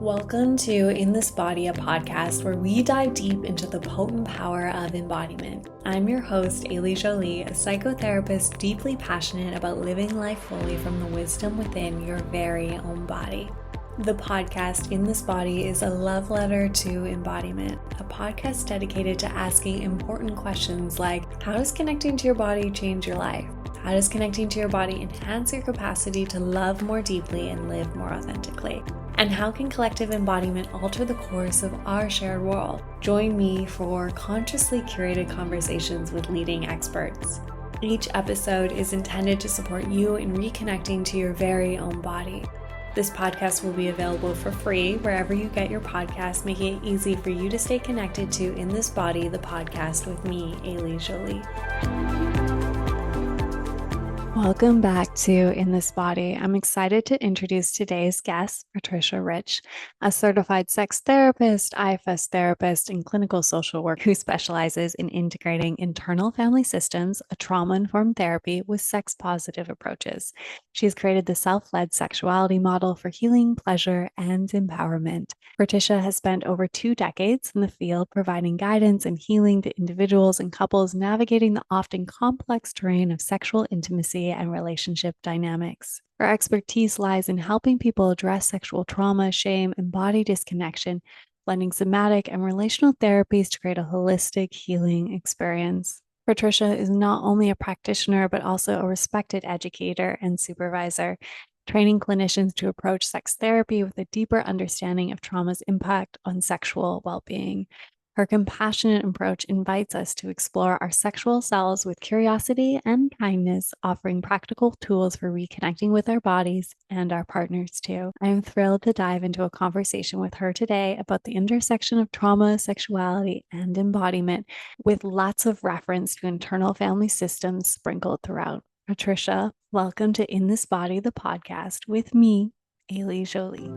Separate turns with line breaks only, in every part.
Welcome to In This Body, a podcast where we dive deep into the potent power of embodiment. I'm your host, Ailey Jolie, a psychotherapist deeply passionate about living life fully from the wisdom within your very own body. The podcast In This Body is a love letter to embodiment, a podcast dedicated to asking important questions like, how does connecting to your body change your life? How does connecting to your body enhance your capacity to love more deeply and live more authentically? And how can collective embodiment alter the course of our shared world? Join me for consciously curated conversations with leading experts. Each episode is intended to support you in reconnecting to your very own body. This podcast will be available for free wherever you get your podcasts, making it easy for you to stay connected to In This Body, the podcast with me, Ailey Jolie. Welcome back to In This Body. I'm excited to introduce today's guest, Patricia Rich, a certified sex therapist, IFS therapist, and clinical social worker who specializes in integrating internal family systems, a trauma-informed therapy with sex-positive approaches. She has created the self-led sexuality model for healing, pleasure, and empowerment. Patricia has spent over 2 decades in the field providing guidance and healing to individuals and couples navigating the often complex terrain of sexual intimacy and relationship dynamics. Her expertise lies in helping people address sexual trauma, shame, and body disconnection, blending somatic and relational therapies to create a holistic healing experience. Patricia is not only a practitioner, but also a respected educator and supervisor, training clinicians to approach sex therapy with a deeper understanding of trauma's impact on sexual well-being. Her compassionate approach invites us to explore our sexual selves with curiosity and kindness, offering practical tools for reconnecting with our bodies and our partners too. I am thrilled to dive into a conversation with her today about the intersection of trauma, sexuality, and embodiment, with lots of reference to internal family systems sprinkled throughout. Patricia, welcome to In This Body, the podcast with me, Ailey Jolie.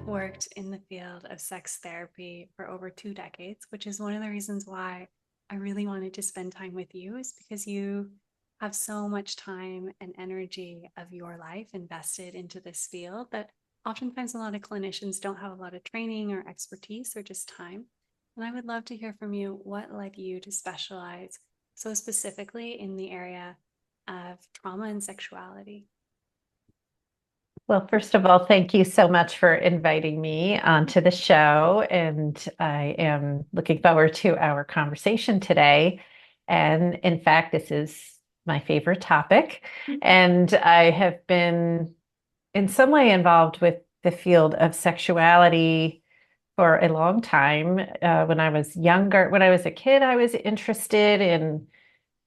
Worked in the field of sex therapy for over 2 decades, which is one of the reasons why I really wanted to spend time with you, is because you have so much time and energy of your life invested into this field that oftentimes a lot of clinicians don't have a lot of training or expertise or just time. And I would love to hear from you what led you to specialize so specifically in the area of trauma and sexuality.
Well, first of all, thank you so much for inviting me onto the show. And I am looking forward to our conversation today. And in fact, this is my favorite topic. And I have been in some way involved with the field of sexuality for a long time. When I was younger, when I was a kid, I was interested in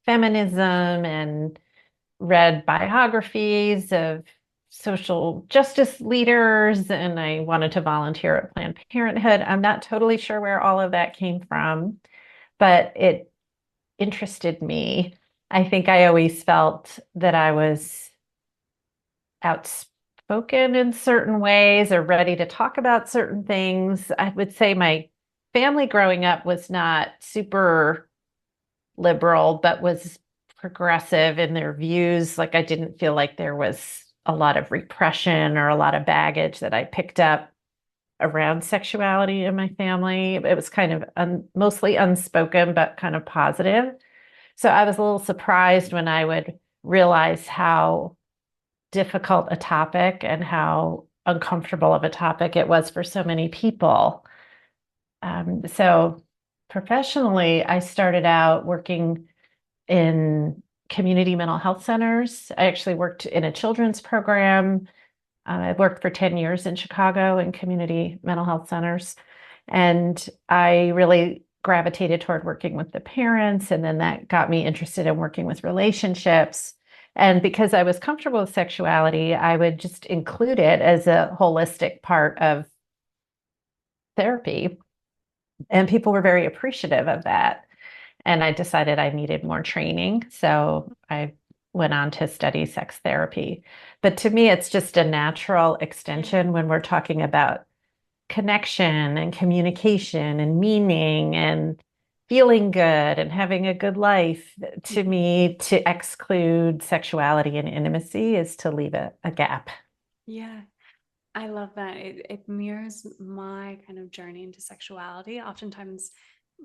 feminism and read biographies of social justice leaders, and I wanted to volunteer at Planned Parenthood. I'm not totally sure where all of that came from, but it interested me. I think I always felt that I was outspoken in certain ways or ready to talk about certain things. I would say my family growing up was not super liberal, but was progressive in their views. Like, I didn't feel like there was a lot of repression or a lot of baggage that I picked up around sexuality in my family. It was kind of mostly unspoken, but kind of positive. So I was a little surprised when I would realize how difficult a topic and how uncomfortable of a topic it was for so many people. So professionally, I started out working in community mental health centers. I actually worked in a children's program. I worked for 10 years in Chicago in community mental health centers. And I really gravitated toward working with the parents. And then that got me interested in working with relationships. And because I was comfortable with sexuality, I would just include it as a holistic part of therapy. And people were very appreciative of that. And I decided I needed more training. So I went on to study sex therapy. But to me, it's just a natural extension when we're talking about connection and communication and meaning and feeling good and having a good life. To
Mhm.
me, to exclude sexuality and intimacy is to leave a gap.
Yeah, I love that. It mirrors my kind of journey into sexuality. Oftentimes,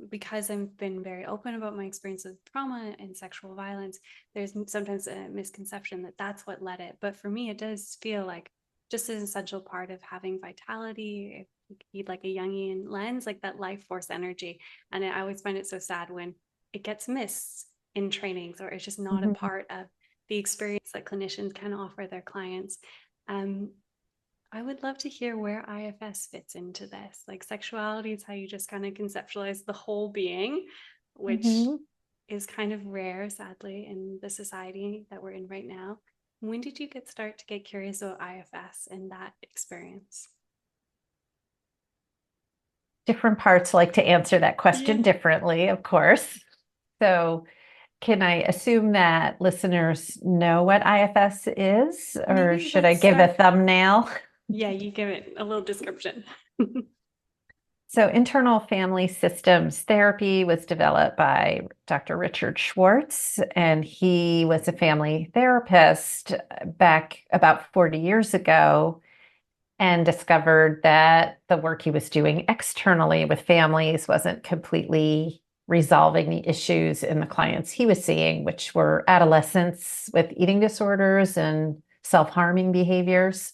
because I've been very open about my experience of trauma and sexual violence, there's sometimes a misconception that that's what led it. But for me, it does feel like just an essential part of having vitality. If you need like a Jungian lens, like that life force energy. And I always find it so sad when it gets missed in trainings or it's just not a
Mhm.
part of the experience that clinicians can offer their clients. Um, I would love to hear where IFS fits into this. Like sexuality is how you just kind of conceptualize the whole being, which
Mhm.
is kind of rare, sadly, in the society that we're in right now. When did you start to get curious about IFS and that experience?
Different parts like to answer that question
Yeah,
differently, of course. So, can I assume that listeners know what IFS is, or
maybe
should I
let's
give a
start.
thumbnail?
Yeah, you give it a little description.
So, internal family systems therapy was developed by Dr. Richard Schwartz, and he was a family therapist back about 40 years ago and discovered that the work he was doing externally with families wasn't completely resolving the issues in the clients he was seeing, which were adolescents with eating disorders and self harming behaviors.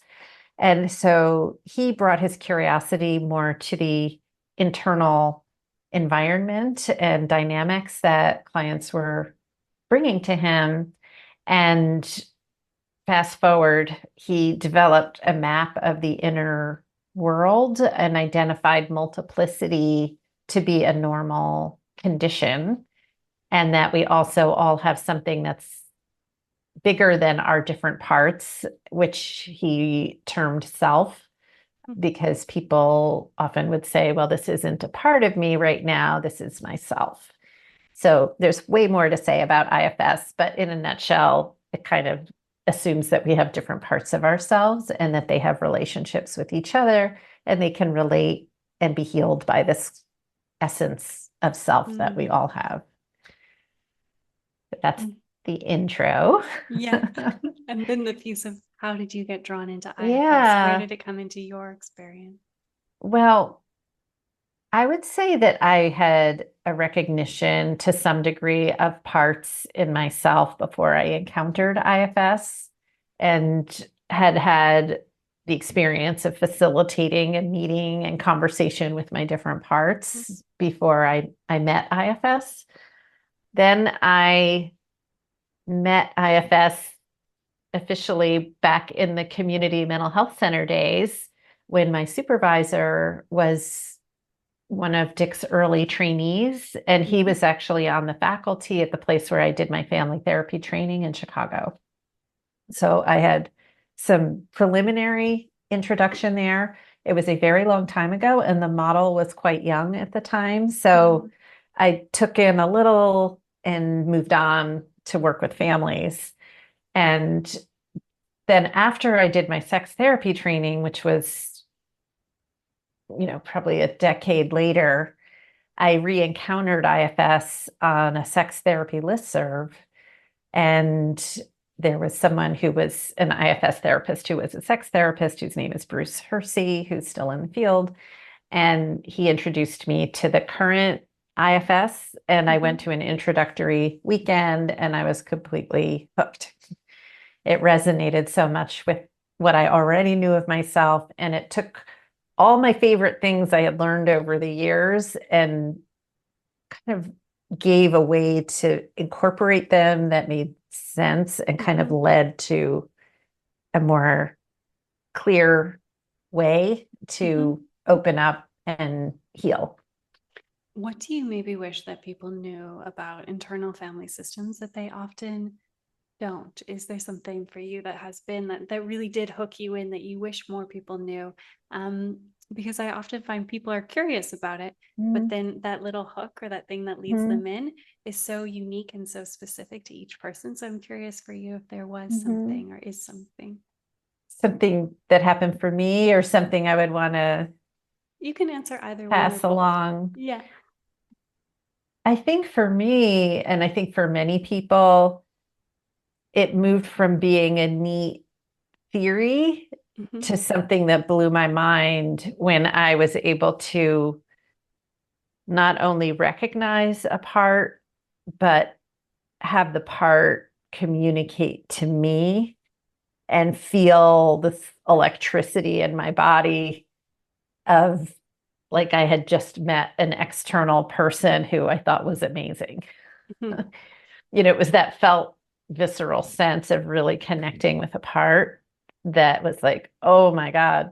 And so he brought his curiosity more to the internal environment and dynamics that clients were bringing to him. And fast forward, he developed a map of the inner world and identified multiplicity to be a normal condition, and that we also all have something that's bigger than our different parts, which he termed self, because people often would say, well, this isn't a part of me right now, this is myself. So there's way more to say about IFS, but in a nutshell, it kind of assumes that we have different parts of ourselves and that they have relationships with each other and they can relate and be healed by this essence of self that we
Mm,
all have. But that's
mm,
the intro.
yeah. And then the piece of how did you get drawn into IFS? Where
Yeah.
did it come into your experience?
Well, I would say that I had a recognition to some degree of parts in myself before I encountered IFS and had had the experience of facilitating a meeting and conversation with my different parts before I met IFS. Then I met IFS officially back in the community mental health center days when my supervisor was one of Dick's early trainees, and he
Mm-hmm.
was actually on the faculty at the place where I did my family therapy training in Chicago. So I had some preliminary introduction there. It was a very long time ago, and the model was quite young at the time.
Mm-hmm.
So I took in a little and moved on to work with families. And then after I did my sex therapy training, which was, probably a decade later, I re-encountered IFS on a sex therapy listserv, and there was someone who was an IFS therapist who was a sex therapist whose name is Bruce Hersey, who's still in the field. And he introduced me to the current IFS, and I
Mm-hmm.
went to an introductory weekend and I was completely hooked. It resonated so much with what I already knew of myself, and it took all my favorite things I had learned over the years and kind of gave a way to incorporate them that made sense and kind of
Mm-hmm.
led to a more clear way
Mm-hmm.
to open up and heal.
What do you maybe wish that people knew about internal family systems that they often don't? Is there something for you that has been that really did hook you in that you wish more people knew? Because I often find people are curious about it, but
Mm-hmm.
then that little hook or that thing that leads them in is so unique and so specific to each person. So I'm curious for you if there was
Mm-hmm.
something or is something.
Something that happened for me or something I would want to
You can answer either one or
pass
both.
along.
Yeah.
I think for me, and I think for many people, it moved from being a neat theory
Hmm.
to something that blew my mind when I was able to not only recognize a part, but have the part communicate to me and feel this electricity in my body of like I had just met an external person who I thought was amazing. It was that felt visceral sense of really connecting with a part that was like, oh my God.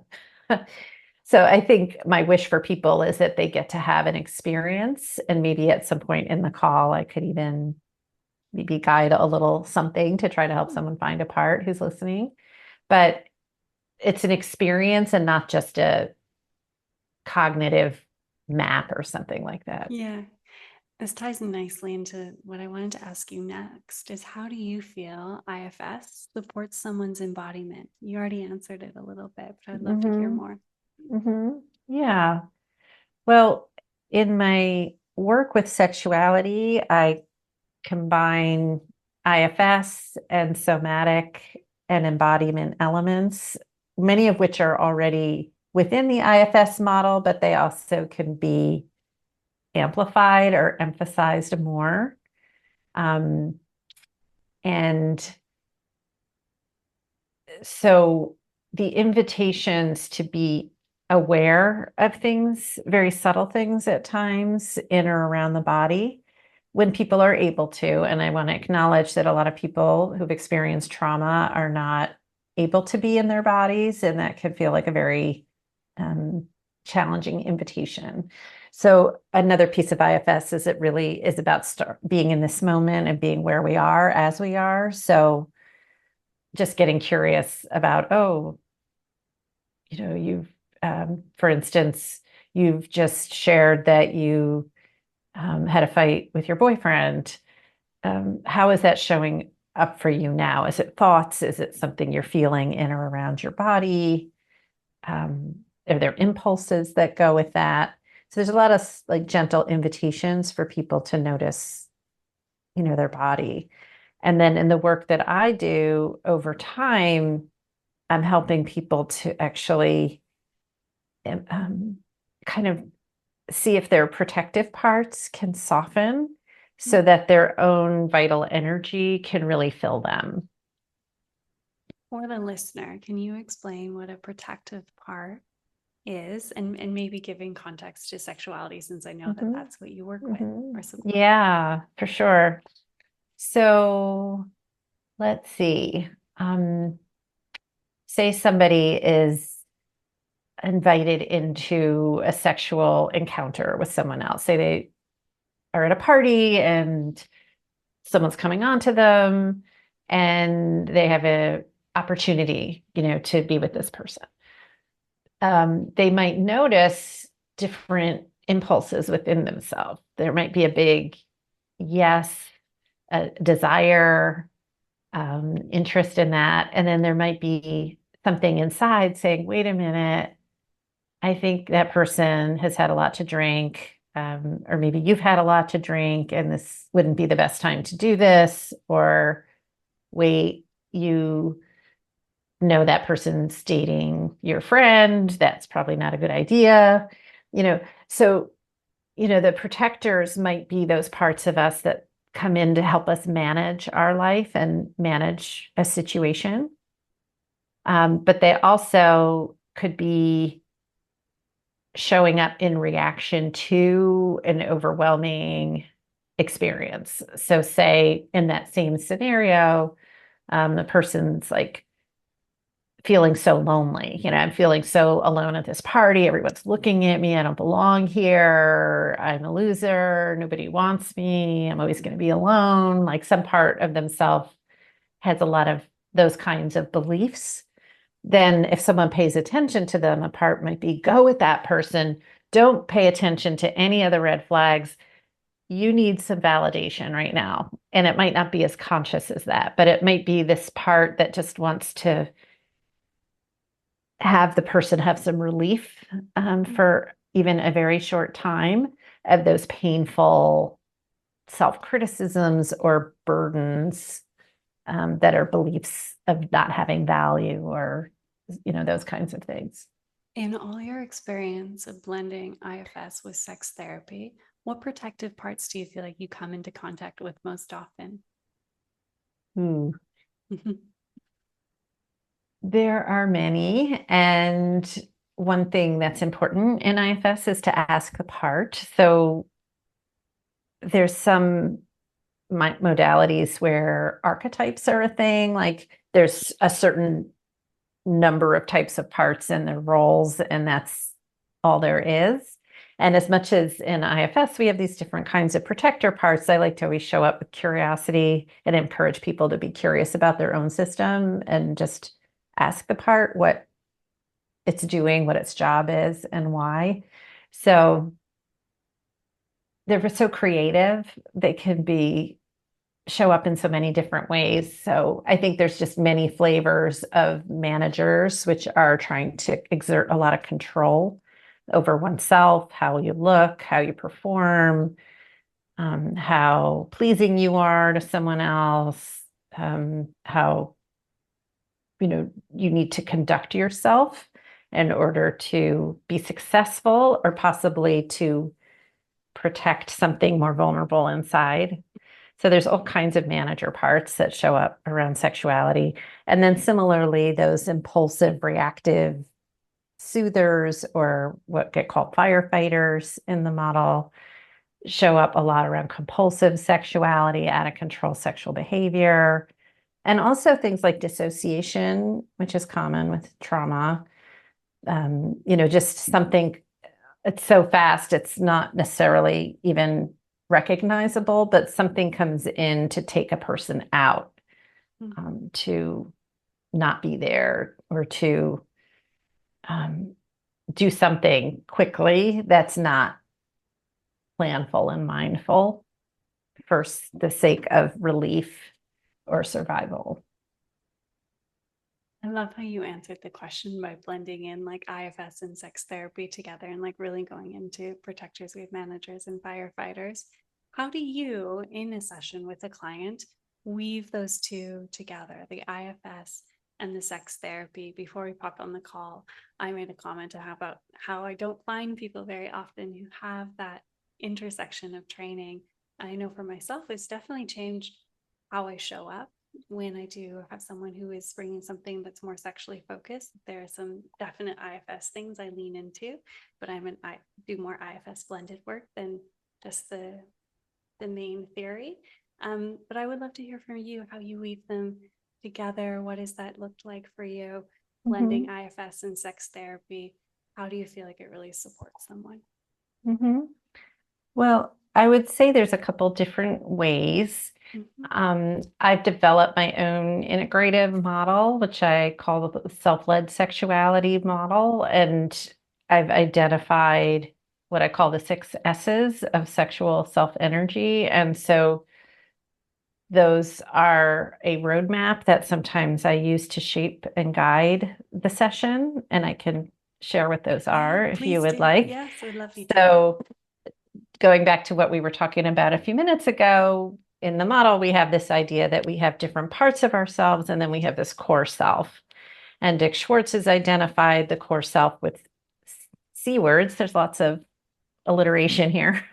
So I think my wish for people is that they get to have an experience, and maybe at some point in the call, I could even maybe guide a little something to try to help someone find a part who's listening. But it's an experience and not just a cognitive map or something like that.
Yeah. This ties nicely into what I wanted to ask you next is how do you feel IFS supports someone's embodiment? You already answered it a little bit, but I'd love to hear
Mm-hmm.
more.
Mm-hmm. Yeah. Well, in my work with sexuality, I combine IFS and somatic and embodiment elements, many of which are already within the IFS model, but they also can be amplified or emphasized more. Um, and so the invitations to be aware of things, very subtle things at times in or around the body when people are able to. And I want to acknowledge that a lot of people who've experienced trauma are not able to be in their bodies, and that can feel like a very um, challenging invitation. So another piece of IFS is it really is about being in this moment and being where we are as we are. So just getting curious about, oh, you've, for instance, you've just shared that you had a fight with your boyfriend. How is that showing up for you now? Is it thoughts? Is it something you're feeling in or around your body? Are there impulses that go with that? So there's a lot of like gentle invitations for people to notice, their body. And then in the work that I do over time, I'm helping people to actually um, kind of see if their protective parts can soften so that their own vital energy can really fill them.
For the listener, can you explain what a protective part is and maybe giving context to sexuality since I know that
Mhm,
that's what you work with
mhm.
or support?
Yeah, for sure. So let's see. Say somebody is invited into a sexual encounter with someone else. Say they are at a party and someone's coming on to them and they have a opportunity, to be with this person. They might notice different impulses within themselves. There might be a big yes, a desire, interest in that. And then there might be something inside saying, wait a minute, I think that person has had a lot to drink. Or maybe you've had a lot to drink and this wouldn't be the best time to do this. Or wait, you know that person's dating your friend. That's probably not a good idea. You know, so, the protectors might be those parts of us that come in to help us manage our life and manage a situation. But they also could be showing up in reaction to an overwhelming experience. So, say in that same scenario, the person's like feeling so lonely. I'm feeling so alone at this party. Everyone's looking at me. I don't belong here. I'm a loser. Nobody wants me. I'm always going to be alone. Like some part of themselves has a lot of those kinds of beliefs. Then, if someone pays attention to them, a part might be go with that person. Don't pay attention to any other red flags. You need some validation right now. And it might not be as conscious as that, but it might be this part that just wants to have the person have some relief for even a very short time of those painful self-criticisms or burdens that are beliefs of not having value or, those kinds of things.
In all your experience of blending IFS with sex therapy, what protective parts do you feel like you come into contact with most often?
Hmm. There are many. And one thing that's important in IFS is to ask the part. So there's some modalities where archetypes are a thing, like there's a certain number of types of parts and their roles, and that's all there is. And as much as in IFS, we have these different kinds of protector parts, I like to always show up with curiosity and encourage people to be curious about their own system and just ask the part what it's doing, what its job is, and why. So they're so creative. They can show up in so many different ways. So I think there's just many flavors of managers, which are trying to exert a lot of control over oneself, how you look, how you perform, how pleasing you are to someone else, how you need to conduct yourself in order to be successful or possibly to protect something more vulnerable inside. So there's all kinds of manager parts that show up around sexuality. And then similarly, those impulsive, reactive soothers, or what get called firefighters in the model, show up a lot around compulsive sexuality, out of control sexual behavior, and also things like dissociation, which is common with trauma. Just something, it's so fast, it's not necessarily even recognizable, but something comes in to take a person out, to not be there, or to do something quickly that's not planful and mindful for the sake of relief or survival.
I love how you answered the question by blending in like IFS and sex therapy together and like really going into protectors, we have managers and firefighters. How do you, in a session with a client, weave those two together, the IFS and the sex therapy? Before we popped on the call, I made a comment about how I don't find people very often who have that intersection of training. I know for myself, it's definitely changed how I show up when I do have someone who is bringing something that's more sexually focused. There are some definite IFS things I lean into, but I do more IFS blended work than just the main theory. But I would love to hear from you how you weave them together. What does that look like for you? Blending
Mm-hmm.
IFS and sex therapy. How do you feel like it really supports someone?
Mm-hmm. Well, I would say there's a couple different ways. I've developed my own integrative model, which I call the self-led sexuality model. And I've identified what I call the 6 S's of sexual self-energy. And so those are a roadmap that sometimes I use to shape and guide the session. And I can share what those are if you
Please
would
do.
like.
Yes, I'd love you to.
So going back to what we were talking about a few minutes ago, in the model, we have this idea that we have different parts of ourselves, and then we have this core self. And Dick Schwartz has identified the core self with C words. There's lots of alliteration here.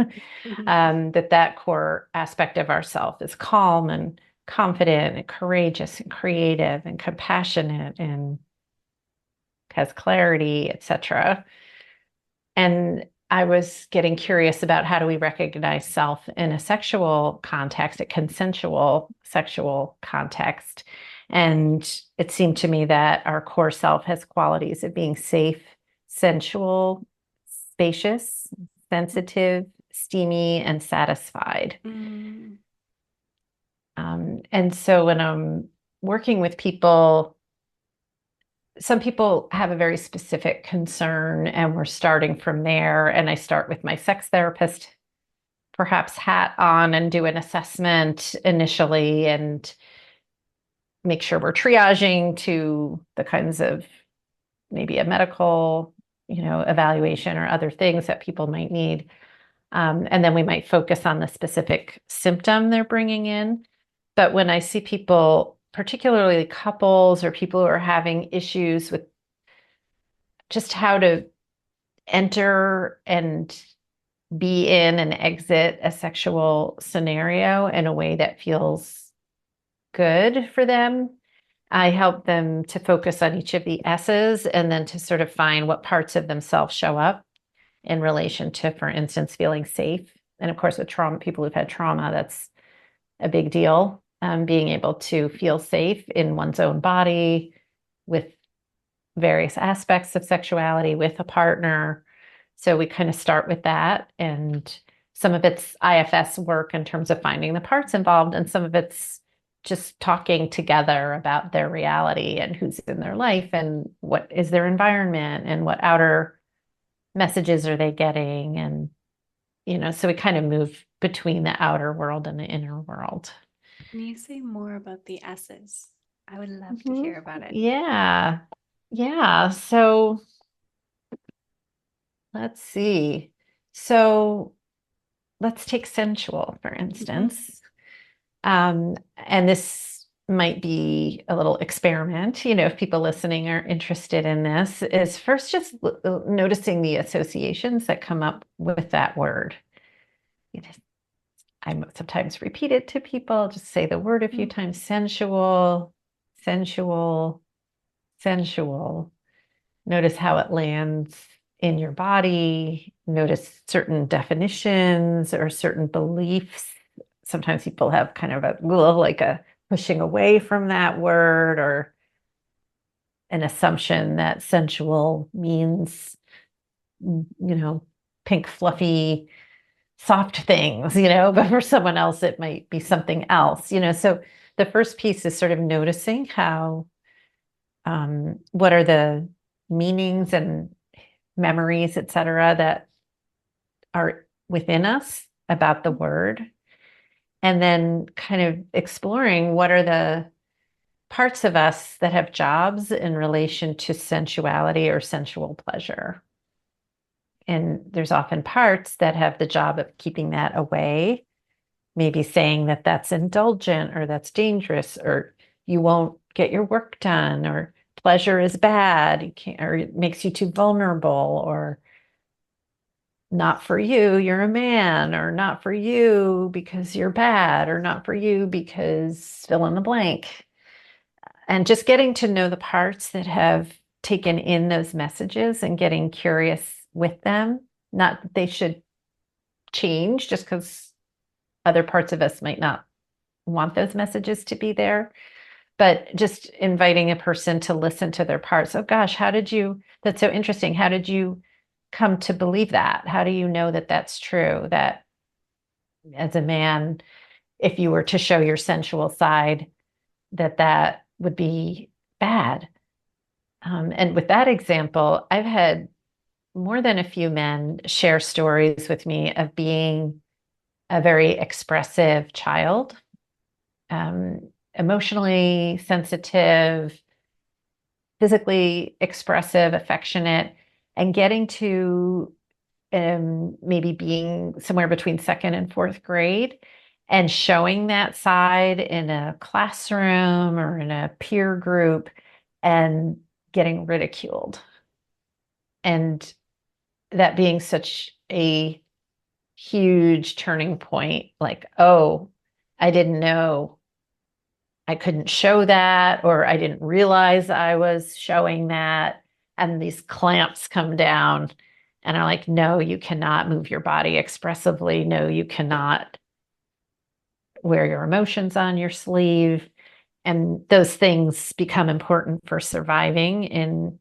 That core aspect of ourself is calm and confident and courageous and creative and compassionate and has clarity, etc. And I was getting curious about how do we recognize self in a sexual context, a consensual sexual context. And it seemed to me that our core self has qualities of being safe, sensual, spacious, sensitive, steamy, and satisfied. And so when I'm working with people, some people have a very specific concern, and we're starting from there. And I start with my sex therapist, perhaps hat on, and do an assessment initially and make sure we're triaging to the kinds of maybe a medical, evaluation or other things that people might need. And then we might focus on the specific symptom they're bringing in. But when I see people, particularly couples or people who are having issues with just how to enter and be in and exit a sexual scenario in a way that feels good for them, I help them to focus on each of the S's and then to sort of find what parts of themselves show up in relation to, for instance, feeling safe. And of course, with trauma, people who've had trauma, that's a big deal. Being able to feel safe in one's own body with various aspects of sexuality with a partner. So we kind of start with that. And some of it's IFS work in terms of finding the parts involved, and some of it's just talking together about their reality and who's in their life and what is their environment and what outer messages are they getting. And, so we kind of move between the outer world and the inner world.
Can you say more about the S's? I would love to hear about it.
Yeah. Yeah. So let's see. So let's take sensual, for instance. And this might be a little experiment, if people listening are interested in this, is first just noticing the associations that come up with that word. I sometimes repeat it to people, just say the word a few times: sensual, sensual, sensual. Notice how it lands in your body. Notice certain definitions or certain beliefs. Sometimes people have kind of a pushing away from that word, or an assumption that sensual means, pink, fluffy, soft things, but for someone else, it might be something else, So the first piece is sort of noticing what are the meanings and memories, et cetera, that are within us about the word. And then kind of exploring what are the parts of us that have jobs in relation to sensuality or sensual pleasure. And there's often parts that have the job of keeping that away, maybe saying that that's indulgent or that's dangerous, or you won't get your work done, or pleasure is bad, you can't, or it makes you too vulnerable, or not for you, you're a man, or not for you because you're bad, or not for you because fill in the blank. And just getting to know the parts that have taken in those messages and getting curious with them. Not that they should change just because other parts of us might not want those messages to be there, but just inviting a person to listen to their parts. Oh gosh, that's so interesting. How did you come to believe that? How do you know that that's true? That as a man, if you were to show your sensual side, that would be bad. And with that example, I've had more than a few men share stories with me of being a very expressive child, emotionally sensitive, physically expressive, affectionate, and getting to maybe being somewhere between second and fourth grade and showing that side in a classroom or in a peer group and getting ridiculed. And that being such a huge turning point, like, oh, I didn't know I couldn't show that, or I didn't realize I was showing that. And these clamps come down and are like, no, you cannot move your body expressively. No, you cannot wear your emotions on your sleeve. And those things become important for surviving in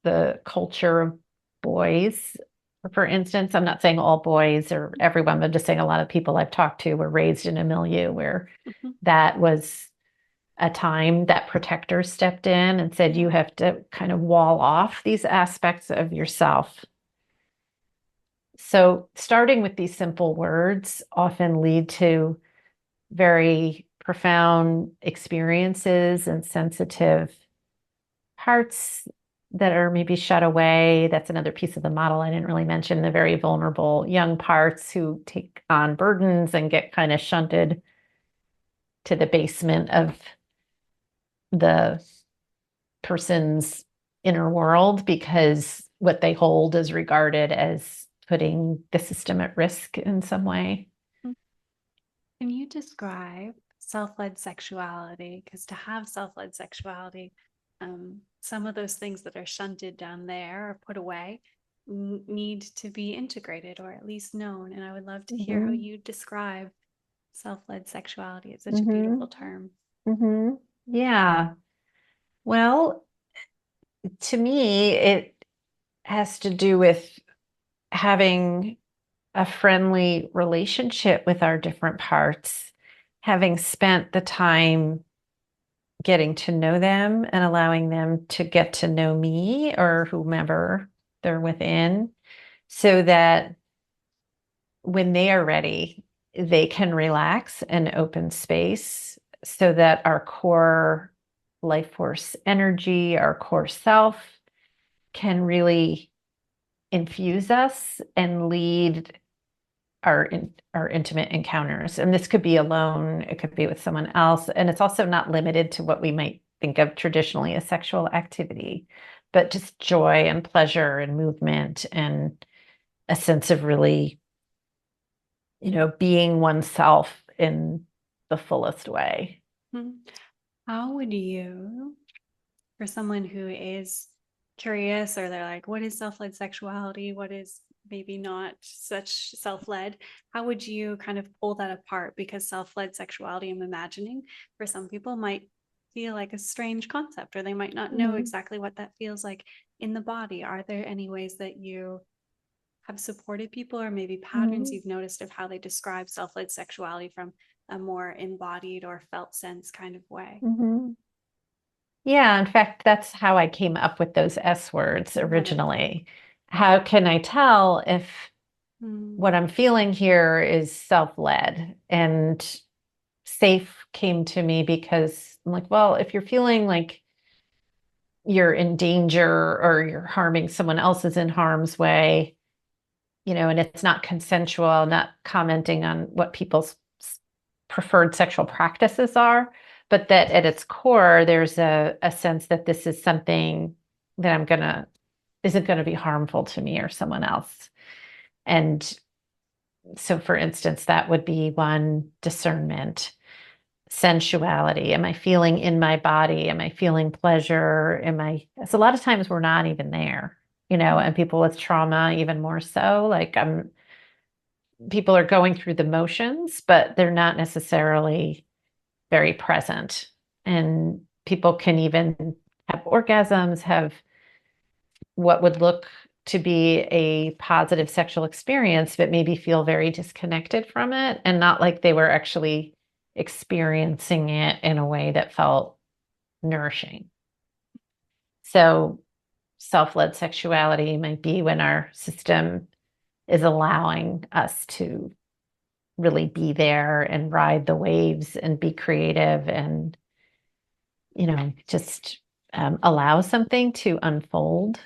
the culture of boys. For instance, I'm not saying all boys or everyone, but just saying a lot of people I've talked to were raised in a milieu where that was a time that protectors stepped in and said, you have to kind of wall off these aspects of yourself. So starting with these simple words often lead to very profound experiences and sensitive parts that are maybe shut away. That's another piece of the model I didn't really mention, the very vulnerable young parts who take on burdens and get kind of shunted to the basement of the person's inner world because what they hold is regarded as putting the system at risk in some way.
Can you describe self-led sexuality? Because to have self-led sexuality, some of those things that are shunted down there or put away need to be integrated or at least known. And I would love to hear how
Mm-hmm.
you describe self-led sexuality. It's such a
Mm-hmm.
beautiful term.
Mm-hmm. Yeah. Well, to me, it has to do with having a friendly relationship with our different parts, having spent the time getting to know them and allowing them to get to know me or whomever they're within, so that when they are ready, they can relax and open space so that our core life force energy, our core self can really infuse us and lead our intimate encounters. And this could be alone, it could be with someone else. And it's also not limited to what we might think of traditionally as sexual activity, but just joy and pleasure and movement and a sense of really, being oneself in the fullest way.
Hmm. How would you, for someone who is curious or they're like, what is self-led sexuality? What is maybe not such self-led? How would you kind of pull that apart? Because self-led sexuality, I'm imagining, for some people might feel like a strange concept, or they might not know
Mhm.
exactly what that feels like in the body. Are there any ways that you have supported people, or maybe patterns
Mhm.
you've noticed of how they describe self-led sexuality from a more embodied or felt sense kind of way?
Mhm. Yeah, in fact, that's how I came up with those S words
Wonderful.
originally. How can I tell if
Mm,
what I'm feeling here is self-led? And safe came to me because I'm like, well, if you're feeling like you're in danger or you're harming someone else is in harm's way, and it's not consensual, not commenting on what people's preferred sexual practices are, but that at its core, there's a sense that this is something that isn't going to be harmful to me or someone else. And so, for instance, that would be one discernment. Sensuality. Am I feeling in my body? Am I feeling pleasure? So a lot of times we're not even there,
mm,
and people with trauma, even more so, like people are going through the motions, but they're not necessarily very present. And people can even have orgasms, have what would look to be a positive sexual experience, but maybe feel very disconnected from it and not like they were actually experiencing it in a way that felt nourishing. So, self led sexuality might be when our system is allowing us to really be there and ride the waves and be creative and, just allow something to unfold.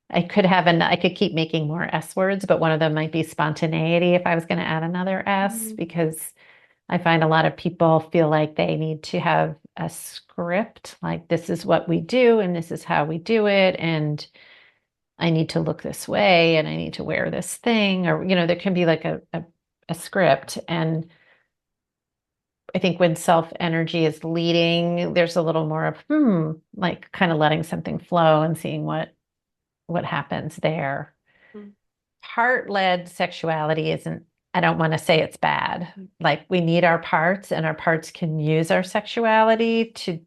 I could keep making more S words, but one of them might be spontaneity if I was going to add another S,
mm,
because I find a lot of people feel like they need to have a script, like this is what we do and this is how we do it. And I need to look this way and I need to wear this thing, or, there can be like a script. And I think when self energy is leading, there's a little more of, like kind of letting something flow and seeing what happens there.
mm,
Part-led sexuality isn't, I don't want to say it's bad. Like we need our parts and our parts can use our sexuality to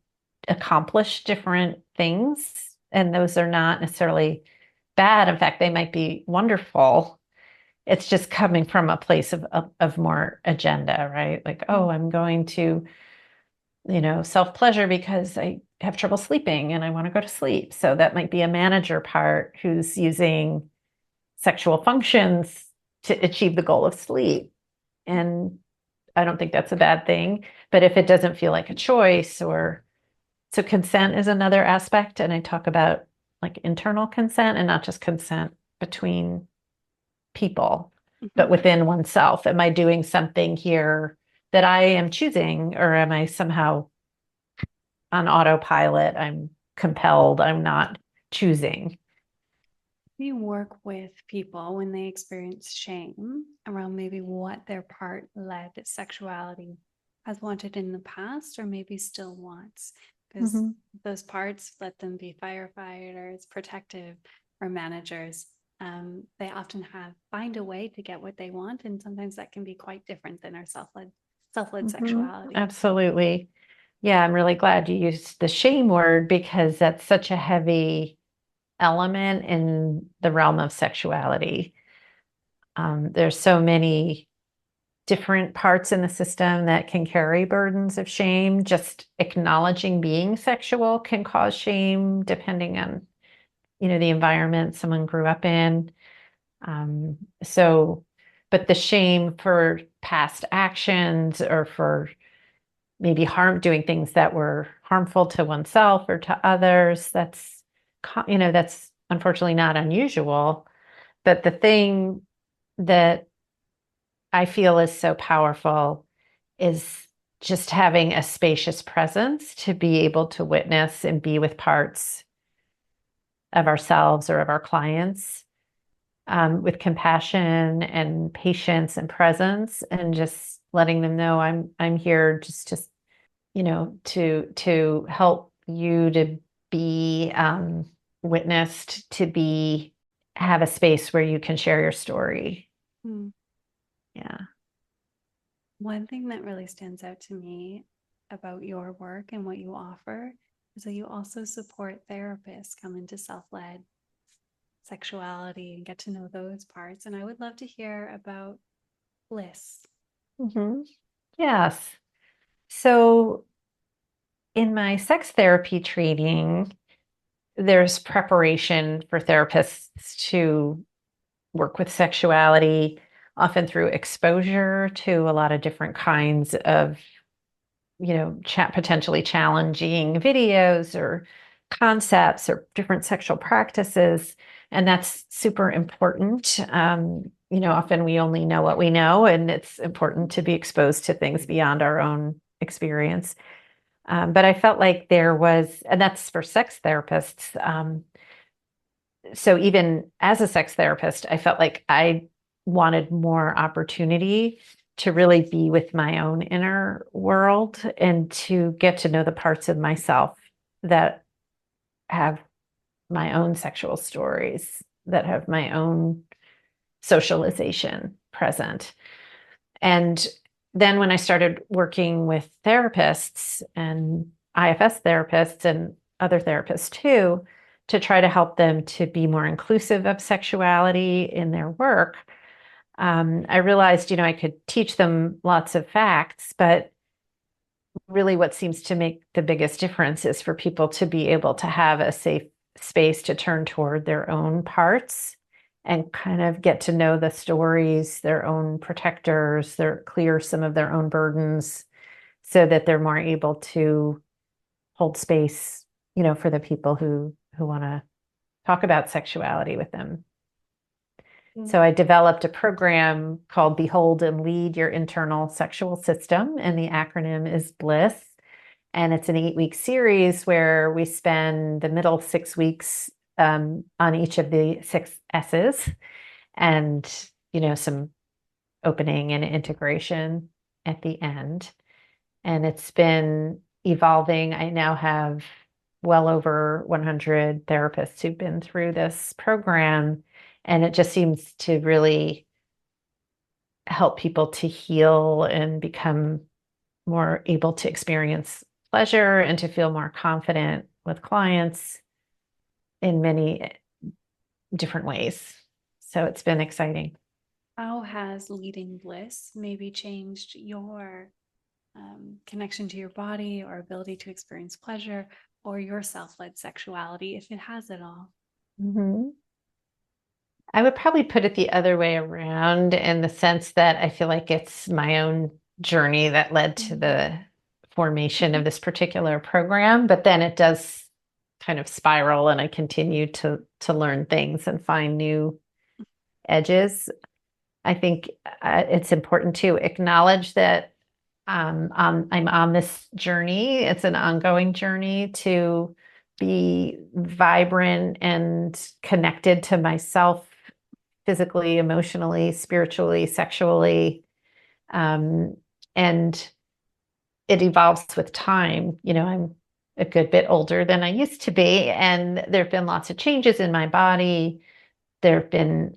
accomplish different things. And those are not necessarily bad. In fact, they might be wonderful. It's just coming from a place of more agenda, right? Like,
mm,
oh, I'm going to, self-pleasure because I have trouble sleeping and I want to go to sleep. So that might be a manager part who's using sexual functions to achieve the goal of sleep. And I don't think that's a bad thing. But if it doesn't feel like a choice, or so consent is another aspect. And I talk about like internal consent and not just consent between people, but
Mhm.
within oneself. Am I doing something here that I am choosing, or am I somehow on autopilot? I'm compelled, I'm not choosing.
You work with people when they experience shame around maybe what their part led sexuality has wanted in the past or maybe still wants. Because
Mhm.
those parts let them be firefighters, protective, or managers. They often find a way to get what they want, and sometimes that can be quite different than our self-led sexuality.
Absolutely. Yeah, I'm really glad you used the shame word because that's such a heavy element in the realm of sexuality. There's so many different parts in the system that can carry burdens of shame. Just acknowledging being sexual can cause shame depending on, the environment someone grew up in. So, but the shame for past actions or for maybe doing things that were harmful to oneself or to others, that's unfortunately not unusual. But the thing that I feel is so powerful is just having a spacious presence to be able to witness and be with parts of ourselves or of our clients, with compassion and patience and presence, and just letting them know I'm here just to to help you to be witnessed, to be have a space where you can share your story.
Hmm.
Yeah.
One thing that really stands out to me about your work and what you offer is that you also support therapists come into self-led sexuality and get to know those parts. And I would love to hear about bliss.
Hmm. Yes. So in my sex therapy training, there's preparation for therapists to work with sexuality, often through exposure to a lot of different kinds of, potentially challenging videos or concepts or different sexual practices. And that's super important. Often we only know what we know, and it's important to be exposed to things beyond our own experience. But I felt like there was, and that's for sex therapists. So even as a sex therapist, I felt like I wanted more opportunity to really be with my own inner world and to get to know the parts of myself that have my own sexual stories, that have my own socialization present. And then when I started working with therapists and IFS therapists and other therapists too, to try to help them to be more inclusive of sexuality in their work, I realized, I could teach them lots of facts, but really what seems to make the biggest difference is for people to be able to have a safe space to turn toward their own parts and kind of get to know the stories, their own protectors, their clear some of their own burdens so that they're more able to hold space, for the people who want to talk about sexuality with them.
Mm.
So I developed a program called Behold and Lead Your Internal Sexual System, and the acronym is BLISS. And it's an 8-week series where we spend the middle 6 weeks on each of the 6 S's and, some opening and integration at the end. And it's been evolving. I now have well over 100 therapists who've been through this program, and it just seems to really help people to heal and become more able to experience pleasure and to feel more confident with clients in many different ways. So it's been exciting.
How has leading bliss maybe changed your connection to your body or ability to experience pleasure or your self-led sexuality, if it has at all?
Mhm. I would probably put it the other way around in the sense that I feel like it's my own journey that led to
Mhm.
the formation of this particular program, but then it does kind of spiral and I continue to learn things and find new edges. I think it's important to acknowledge that I'm on this journey. It's an ongoing journey to be vibrant and connected to myself physically, emotionally, spiritually, sexually. Um, and it evolves with time. I'm a good bit older than I used to be, and there have been lots of changes in my body. There have been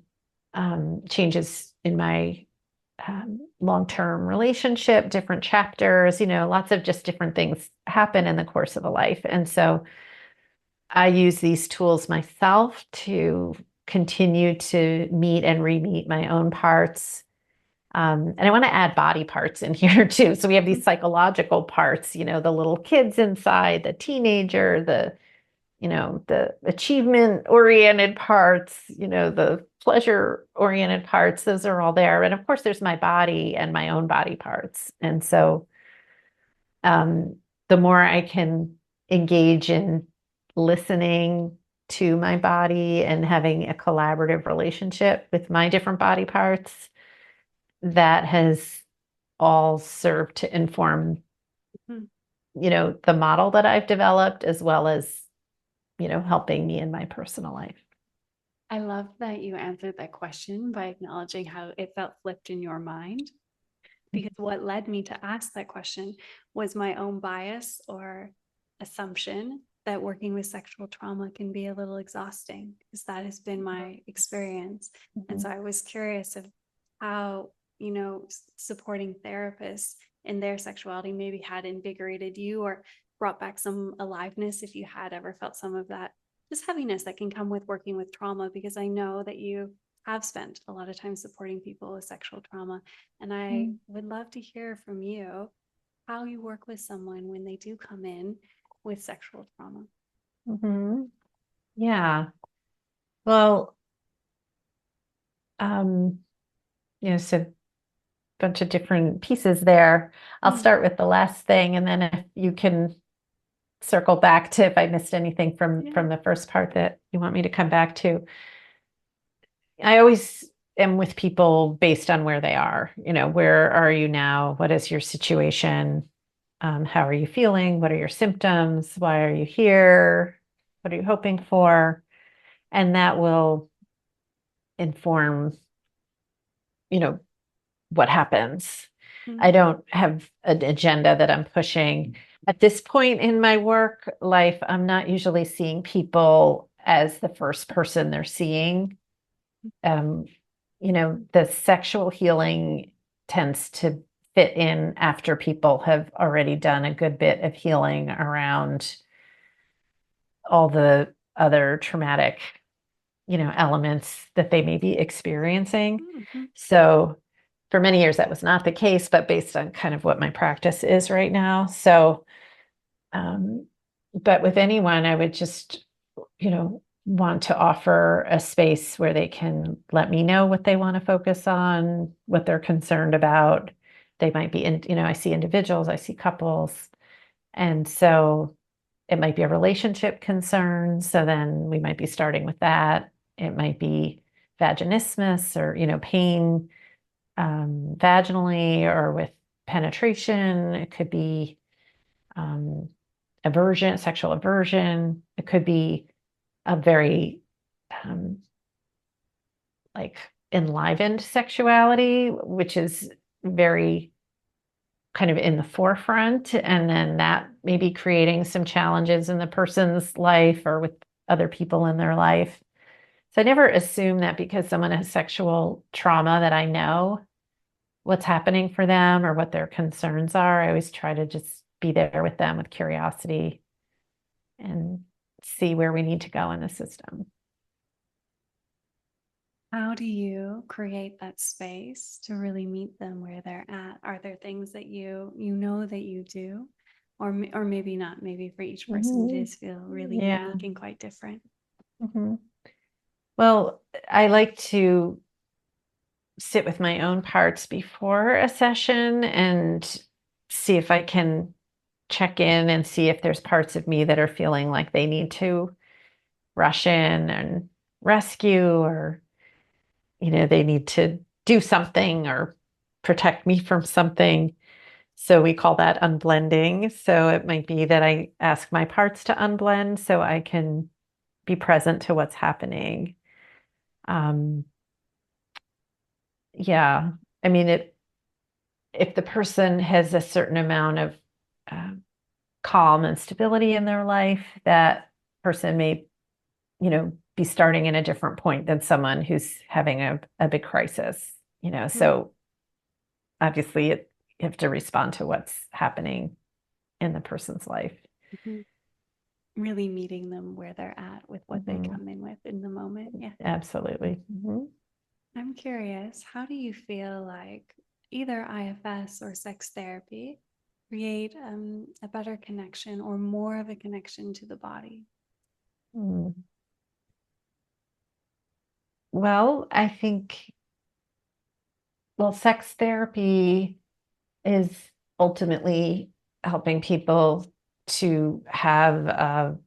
changes in my long-term relationship, different chapters, lots of just different things happen in the course of a life. And so I use these tools myself to continue to meet and re-meet my own parts. And I want to add body parts in here too. So we have these psychological parts, the little kids inside, the teenager, the achievement oriented parts, the pleasure oriented parts, those are all there. And of course, there's my body and my own body parts. And so the more I can engage in listening to my body and having a collaborative relationship with my different body parts, that has all served to inform, the model that I've developed, as well as, helping me in my personal life.
I love that you answered that question by acknowledging how it felt flipped in your mind. Because what led me to ask that question was my own bias or assumption that working with sexual trauma can be a little exhausting, because that has been my experience. And so I was curious of how, supporting therapists in their sexuality maybe had invigorated you or brought back some aliveness, if you had ever felt some of that just heaviness that can come with working with trauma, because I know that you have spent a lot of time supporting people with sexual trauma. And I would love to hear from you how you work with someone when they do come in with sexual trauma.
Yeah. Well, so a bunch of different pieces there. I'll start with the last thing, and then if you can circle back to if I missed anything from the first part that you want me to come back to. I always am with people based on where they are. Where are you now? What is your situation? How are you feeling? What are your symptoms? Why are you here? What are you hoping for? And that will inform, what happens. I don't have an agenda that I'm pushing. At this point in my work life, I'm not usually seeing people as the first person they're seeing. The sexual healing tends to fit in after people have already done a good bit of healing around all the other traumatic, elements that they may be experiencing. So for many years, that was not the case, but based on kind of what my practice is right now. So, but with anyone, I would just, want to offer a space where they can let me know what they want to focus on, what they're concerned about. They might be in, I see individuals, I see couples. And so it might be a relationship concern. So then we might be starting with that. It might be vaginismus or, pain vaginally or with penetration. It could be aversion, sexual aversion. It could be a very like enlivened sexuality, which is very kind of in the forefront. And then that may be creating some challenges in the person's life or with other people in their life. So I never assume that because someone has sexual trauma that I know what's happening for them or what their concerns are. I always try to just be there with them with curiosity and see where we need to go in the system.
How do you create that space to really meet them where they're at? Are there things that you know that you do, or maybe not? Maybe for each person it is feel really unique and quite different.
Well, I like to sit with my own parts before a session and see if I can check in and see if there's parts of me that are feeling like they need to rush in and rescue, or, they need to do something or protect me from something. So we call that unblending. So it might be that I ask my parts to unblend so I can be present to what's happening. Um, yeah, I mean, if the person has a certain amount of uh, calm and stability in their life, that person may, be starting in a different point than someone who's having a big crisis,
Mm-hmm.
so obviously you have to respond to what's happening in the person's life.
Really meeting them where they're at with what they
Mhm.
come in with in the moment. Yeah.
Absolutely. Mhm.
I'm curious, how do you feel like either IFS or sex therapy create a better connection or more of a connection to the body?
Mm. Well, I think, well, sex therapy is ultimately helping people to have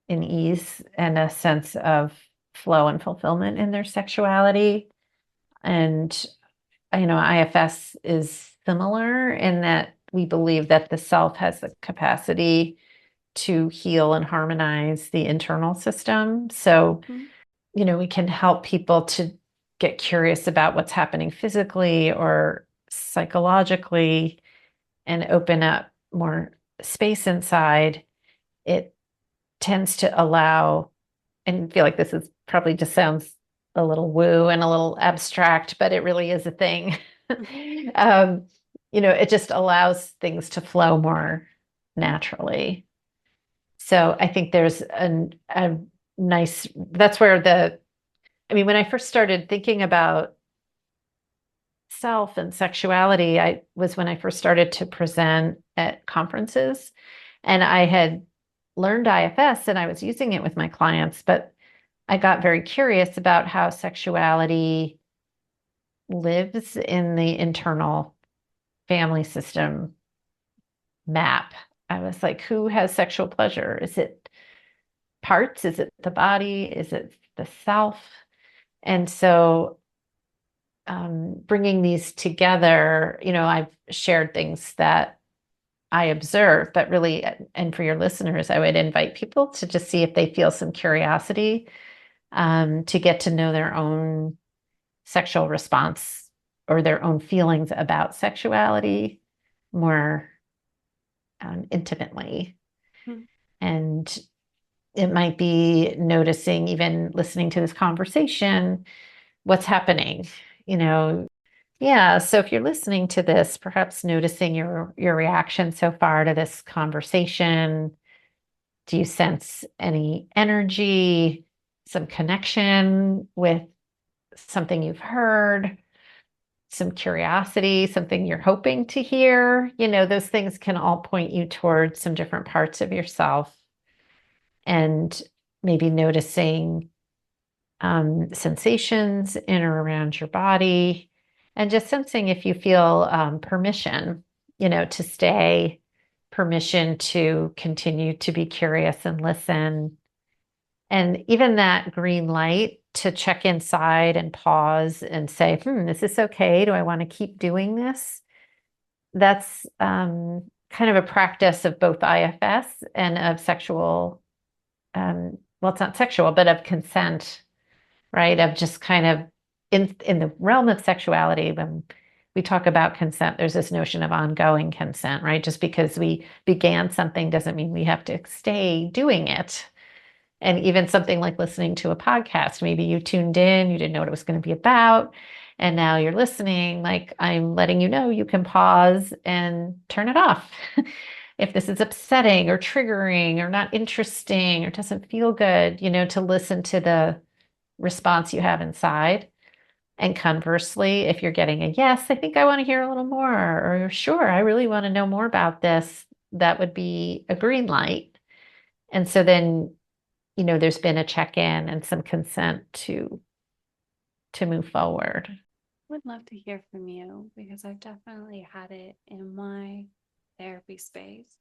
an ease and a sense of flow and fulfillment in their sexuality. And, IFS is similar in that we believe that the self has the capacity to heal and harmonize the internal system. So,
Mm-hmm.
we can help people to get curious about what's happening physically or psychologically and open up more space inside. It tends to allow, and I feel like this is probably just sounds a little woo and a little abstract, but it really is a thing. um, it just allows things to flow more naturally. So I think there's a nice, that's where when I first started thinking about self and sexuality, I was when I first started to present at conferences, and I had learned IFS and I was using it with my clients, but I got very curious about how sexuality lives in the internal family system map. I was like, who has sexual pleasure? Is it parts? Is it the body? Is it the self? And so bringing these together, I've shared things that I observe, but really, and for your listeners, I would invite people to just see if they feel some curiosity, to get to know their own sexual response or their own feelings about sexuality more intimately. And it might be noticing, even listening to this conversation, what's happening, you know. Yeah, so if you're listening to this, perhaps noticing your reaction so far to this conversation. Do you sense any energy, some connection with something you've heard, some curiosity, something you're hoping to hear? Those things can all point you towards some different parts of yourself, and maybe noticing sensations in or around your body, and just sensing if you feel permission, to stay, permission to continue to be curious and listen. And even that green light to check inside and pause and say, is this okay? Do I want to keep doing this? That's kind of a practice of both IFS and of sexual, well, it's not sexual, but of consent, right? Of just kind of in the realm of sexuality, when we talk about consent, there's this notion of ongoing consent, right? Just because we began something doesn't mean we have to stay doing it. And even something like listening to a podcast, maybe you tuned in, you didn't know what it was going to be about, and now you're listening. Like, I'm letting you know you can pause and turn it off. If this is upsetting or triggering or not interesting or doesn't feel good, to listen to the response you have inside. And conversely, if you're getting a yes, I think I want to hear a little more, or sure, I really want to know more about this, that would be a green light. And so then, there's been a check-in and some consent to move forward.
Would love to hear from you because I've definitely had it in my therapy space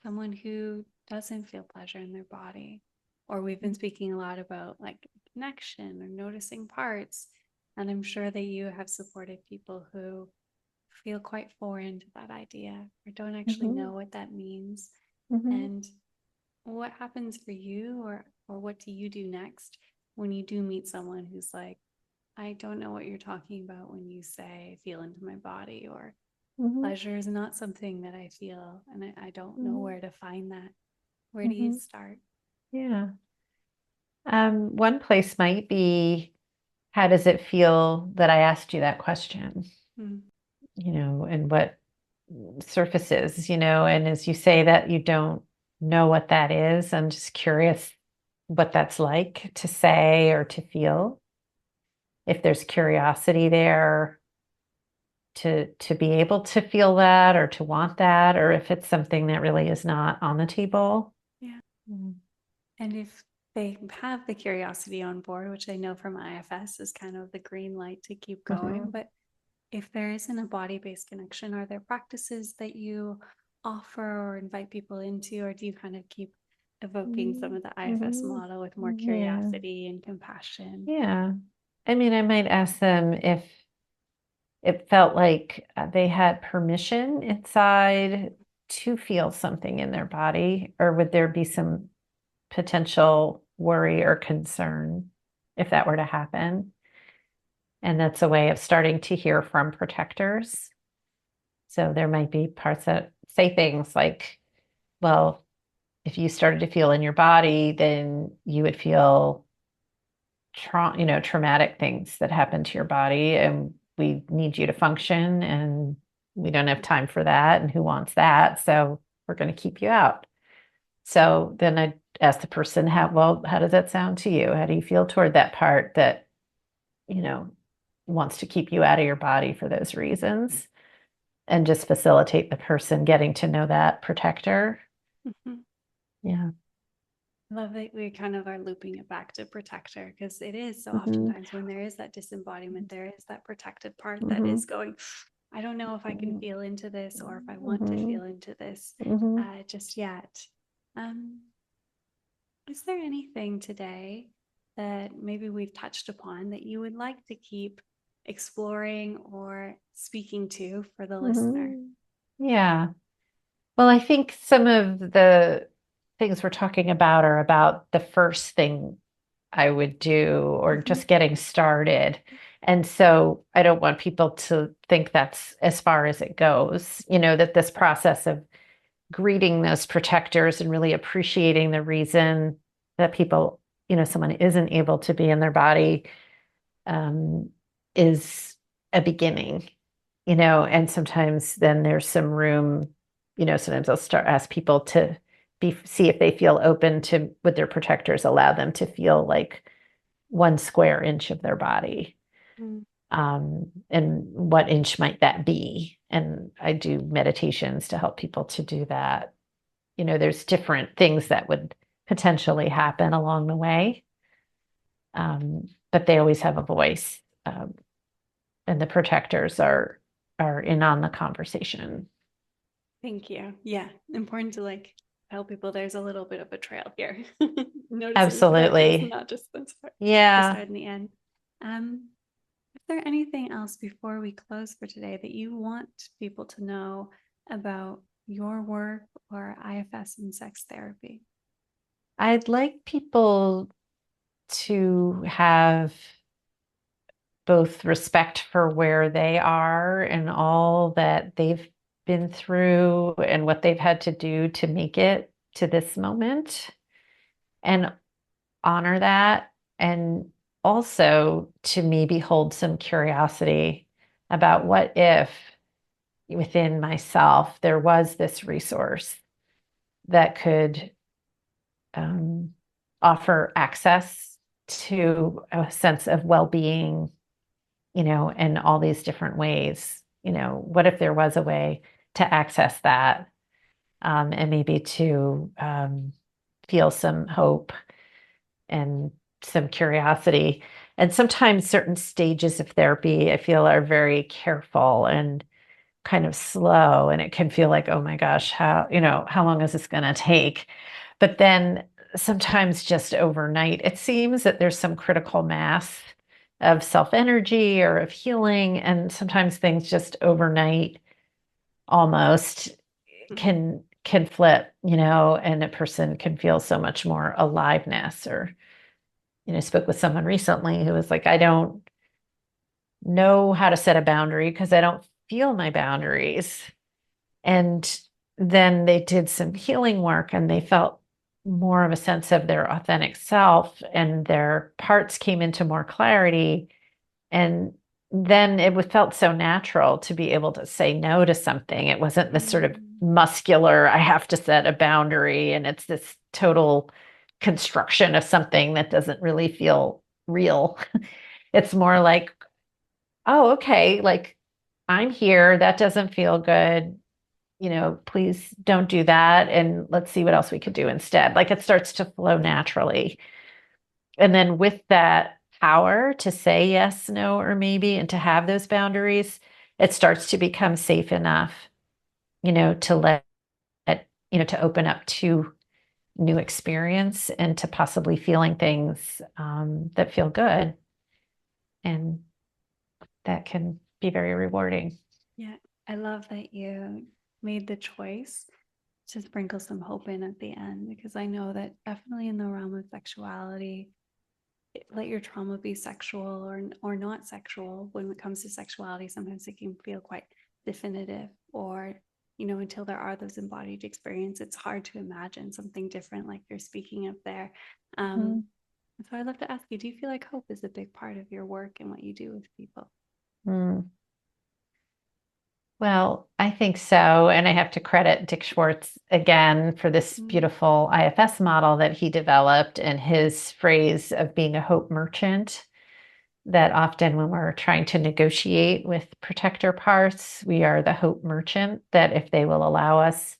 someone who doesn't feel pleasure in their body. Or we've been speaking a lot about like connection or noticing parts. And I'm sure that you have supported people who feel quite foreign to that idea or don't actually
Mm-hmm.
know what that means.
Mm-hmm.
And what happens for you, or what do you do next when you do meet someone who's like, I don't know what you're talking about when you say feel into my body, or
Mm-hmm.
pleasure is not something that I feel and I don't know
Mm-hmm.
where to find that. Where do you
Mm-hmm.
start?
Yeah. One place might be, how does it feel that I asked you that question?
Mm,
And what surfaces, and as you say that you don't know what that is, I'm just curious what that's like to say or to feel. If there's curiosity there to be able to feel that or to want that, or if it's something that really is not on the table.
yeah.
Mm.
And if they have the curiosity on board, which I know from IFS is kind of the green light to keep going,
Mhm.
but if there isn't a body based connection, are there practices that you offer or invite people into, or do you kind of keep evoking some
Mhm.
of the IFS
Mhm.
model with more
Yeah.
curiosity and compassion?
Yeah. I mean, I might ask them if it felt like they had permission inside to feel something in their body, or would there be some potential worry or concern if that were to happen? And that's a way of starting to hear from protectors. So there might be parts that say things like, well, if you started to feel in your body, then you would feel traumatic things that happen to your body, and we need you to function, and we don't have time for that. And who wants that? So we're going to keep you out. So then I ask the person, how does that sound to you? How do you feel toward that part that, you know, wants to keep you out of your body for those reasons? And just facilitate the person getting to know that protector.
Mhm.
Yeah.
Love that we kind of are looping it back to protector, because it is so
Mm-hmm.
oftentimes when there is that disembodiment, there is that protected part that
Mm-hmm.
is going, I don't know if I can feel into this or if I want to
Mm-hmm.
feel into this
Mm-hmm.
just yet. Um, is there anything today that maybe we've touched upon that you would like to keep exploring or speaking to for the listener?
Mm-hmm. Yeah. Well, I think some of the things we're talking about are about the first thing I would do or
Mm-hmm.
just getting started. And so I don't want people to think that's as far as it goes, that this process of greeting those protectors and really appreciating the reason that people, someone isn't able to be in their body, um, is a beginning, and sometimes then there's some room, sometimes I'll start ask people to see if they feel open to, would their protectors allow them to feel like 1 square inch of their body.
Mm,
And what inch might that be? And I do meditations to help people to do that. There's different things that would potentially happen along the way, but they always have a voice, and the protectors are in on the conversation.
thank you. Yeah, important to like tell people there's a little bit of a trail here. Noticing the protectors,
Absolutely.
not just the
Yeah.
start and the end. Is there anything else before we close for today that you want people to know about your work or IFS and sex therapy?
I'd like people to have both respect for where they are and all that they've been through and what they've had to do to make it to this moment, and honor that. And also to maybe hold some curiosity about what if within myself there was this resource that could, um, offer access to a sense of well-being, in all these different ways. What if there was a way to access that, and maybe to, feel some hope and some curiosity. And sometimes certain stages of therapy, I feel, are very careful and kind of slow, and it can feel like, oh my gosh, how long is this going to take? But then sometimes just overnight, it seems that there's some critical mass of self energy or of healing. And sometimes things just overnight almost can flip, and a person can feel so much more aliveness. Or, I spoke with someone recently who was like, I don't know how to set a boundary because I don't feel my boundaries. And then they did some healing work and they felt more of a sense of their authentic self, and their parts came into more clarity. And then felt so natural to be able to say no to something. It wasn't this sort of muscular, I have to set a boundary, and it's this total construction of something that doesn't really feel real. It's more like, oh, okay, like I'm here. That doesn't feel good. Please don't do that. And let's see what else we could do instead. Like it starts to flow naturally. And then with that power to say yes, no, or maybe, and to have those boundaries, it starts to become safe enough, to to open up to new experience and to possibly feeling things that feel good. And that can be very rewarding.
Yeah, I love that you made the choice to sprinkle some hope in at the end, because I know that definitely in the realm of sexuality, let your trauma be sexual or not sexual. When it comes to sexuality, sometimes it can feel quite definitive, or until there are those embodied experiences, it's hard to imagine something different like you're speaking of there.
Mhm.
So I'd love to ask you, do you feel like hope is a big part of your work and what you do with people?
Mm. Well, I think so. And I have to credit Dick Schwartz again for this
Mm.
beautiful IFS model that he developed, and his phrase of being a hope merchant. That often when we're trying to negotiate with protector parts, we are the hope merchant, that if they will allow us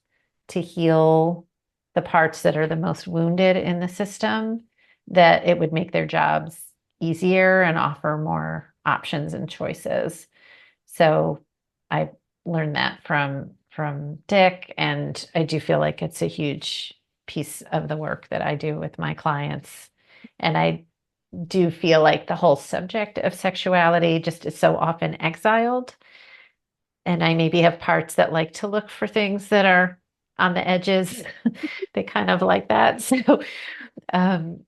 to heal the parts that are the most wounded in the system, that it would make their jobs easier and offer more options and choices. So I learned that from Dick, and I do feel like it's a huge piece of the work that I do with my clients. And I do feel like the whole subject of sexuality just is so often exiled. And I maybe have parts that like to look for things that are on the edges. They kind of like that. So, um,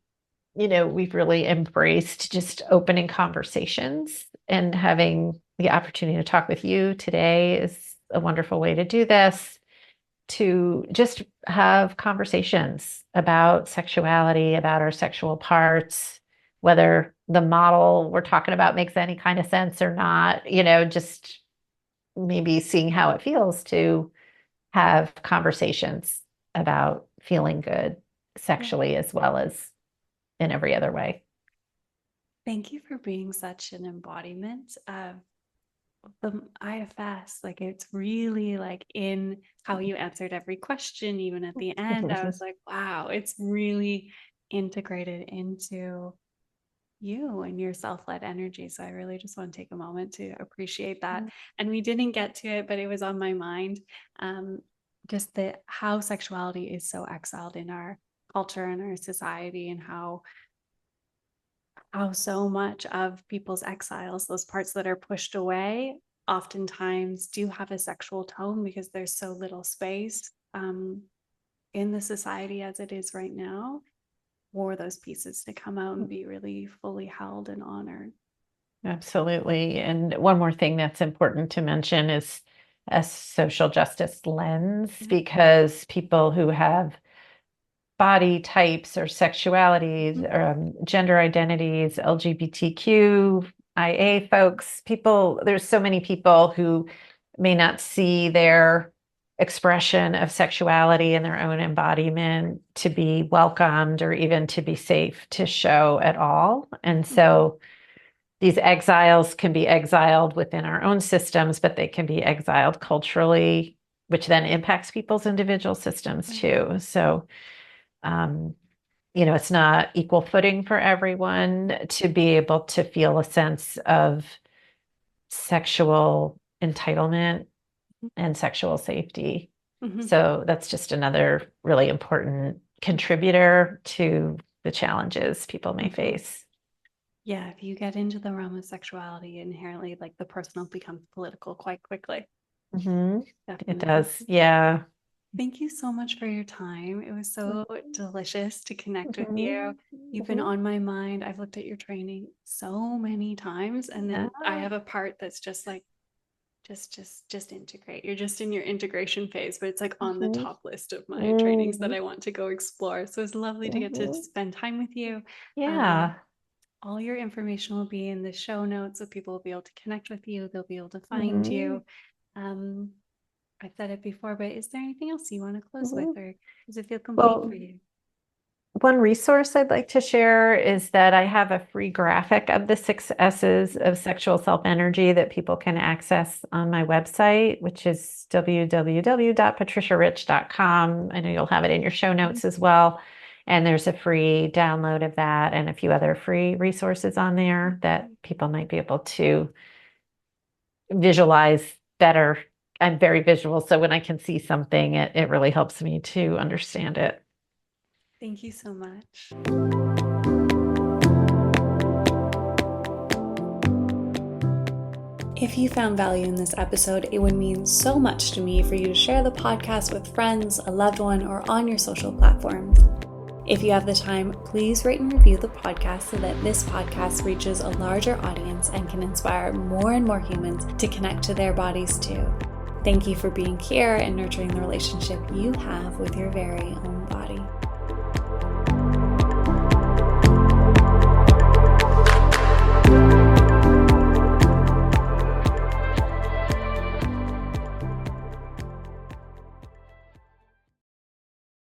we've really embraced just opening conversations, and having the opportunity to talk with you today is a wonderful way to do this, to just have conversations about sexuality, about our sexual parts, whether the model we're talking about makes any kind of sense or not, just maybe seeing how it feels to have conversations about feeling good
Yeah.
sexually as well as in every other way.
Thank you for being such an embodiment of the IFS. Like it's really like in how you answered every question, even at the end. I was like, wow, it's really integrated into you and your self-led energy. So I really just want to take a moment to appreciate that. And we didn't get to it, but it was on my mind. Um, just that how sexuality is so exiled in our culture and our society, and how so much of people's exiles, those parts that are pushed away, oftentimes do have a sexual tone, because there's so little space in the society as it is right now for those pieces to come out and be really fully held and honored.
Absolutely. And one more thing that's important to mention is a social justice lens,
Yeah.
because people who have body types or sexualities,
Mhm.
gender identities, LGBTQIA folks, there's so many people who may not see their expression of sexuality and their own embodiment to be welcomed or even to be safe to show at all. And
Mhm.
so these exiles can be exiled within our own systems, but they can be exiled culturally, which then impacts people's individual systems
Right.
too. So, um, it's not equal footing for everyone to be able to feel a sense of sexual entitlement and sexual safety.
Mm-hmm.
So that's just another really important contributor to the challenges people may face.
Yeah, if you get into the realm of sexuality, inherently, like the personal becomes political quite quickly.
It does. Yeah.
Thank you so much for your time. It was so delicious to connect with you. You've been on my mind. I've looked at your training so many times, and then I have a part that's just like, just integrate. You're just in your integration phase, but it's like on the top list of my trainings that I want to go explore. So it's lovely to get to spend time with you.
Yeah.
All your information will be in the show notes, so people will be able to connect with you. They'll be able to find you. I've said it before, but is there anything else you want to close with, or does it feel complete for you?
One resource I'd like to share is that I have a free graphic of the 6 S's of sexual self-energy that people can access on my website, which is www.patriciarich.com. I know you'll have it in your show notes as well. And there's a free download of that and a few other free resources on there that people might be able to visualize better. I'm very visual, so when I can see something, it really helps me to understand it.
Thank you so much. If you found value in this episode, it would mean so much to me for you to share the podcast with friends, a loved one, or on your social platforms. If you have the time, please rate and review the podcast so that this podcast reaches a larger audience and can inspire more and more humans to connect to their bodies too. Thank you for being here and nurturing the relationship you have with your very own